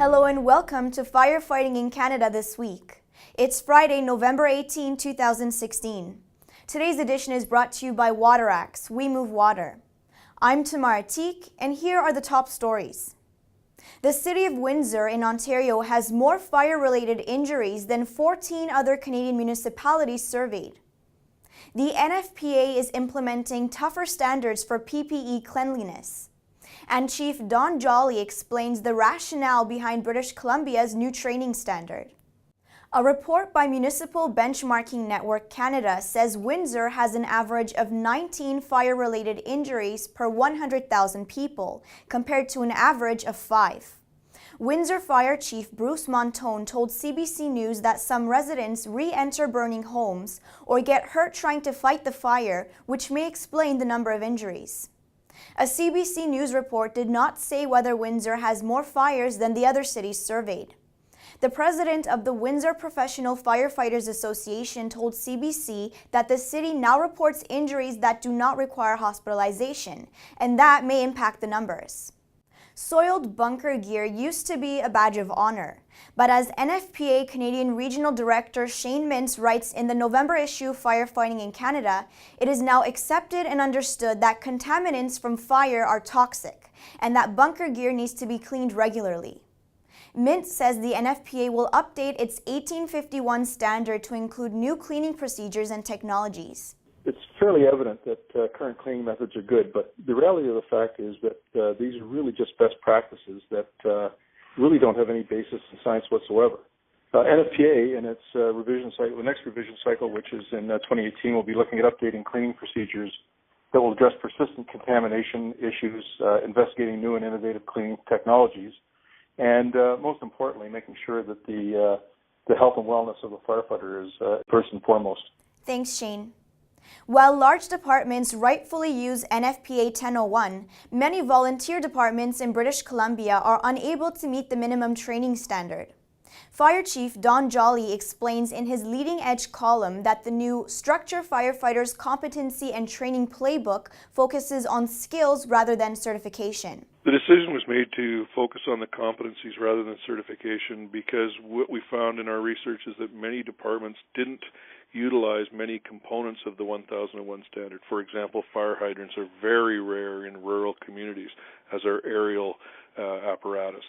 Hello and welcome to Firefighting in Canada this week. It's Friday, November 18, 2016. Today's edition is brought to you by WaterAx, We Move Water. I'm Tamar Atik, and here are the top stories. The City of Windsor in Ontario has more fire-related injuries than 14 other Canadian municipalities surveyed. The NFPA is implementing tougher standards for PPE cleanliness. And Chief Don Jolley explains the rationale behind British Columbia's new training standard. A report by Municipal Benchmarking Network Canada says Windsor has an average of 19 fire-related injuries per 100,000 people, compared to an average of 5. Windsor Fire Chief Bruce Montone told CBC News that some residents re-enter burning homes or get hurt trying to fight the fire, which may explain the number of injuries. A CBC News report did not say whether Windsor has more fires than the other cities surveyed. The president of the Windsor Professional Firefighters Association told CBC that the city now reports injuries that do not require hospitalization, and that may impact the numbers. Soiled bunker gear used to be a badge of honor, but as NFPA Canadian Regional Director Shane Mintz writes in the November issue Firefighting in Canada, it is now accepted and understood that contaminants from fire are toxic and that bunker gear needs to be cleaned regularly. Mintz says the NFPA will update its 1851 standard to include new cleaning procedures and technologies. It's fairly evident that current cleaning methods are good, but the reality of the fact is that these are really just best practices that really don't have any basis in science whatsoever. NFPA in its revision cycle, the next revision cycle, which is in 2018, will be looking at updating cleaning procedures that will address persistent contamination issues, investigating new and innovative cleaning technologies, and most importantly, making sure that the health and wellness of the firefighter is first and foremost. Thanks, Shane. While large departments rightfully use NFPA 1001, many volunteer departments in British Columbia are unable to meet the minimum training standard. Fire Chief Don Jolley explains in his Leading Edge column that the new Structure Firefighters Competency and Training Playbook focuses on skills rather than certification. The decision was made to focus on the competencies rather than certification because what we found in our research is that many departments didn't utilize many components of the 1001 standard. For example, fire hydrants are very rare in rural communities as are aerial apparatus.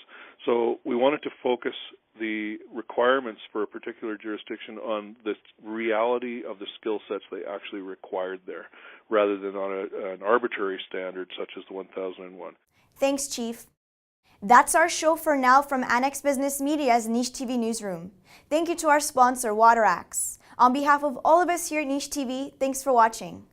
So we wanted to focus the requirements for a particular jurisdiction on the reality of the skill sets they actually required there, rather than on an arbitrary standard such as the 1001. Thanks, Chief. That's our show for now from Annex Business Media's Niche TV newsroom. Thank you to our sponsor, WaterAx. On behalf of all of us here at Niche TV, thanks for watching.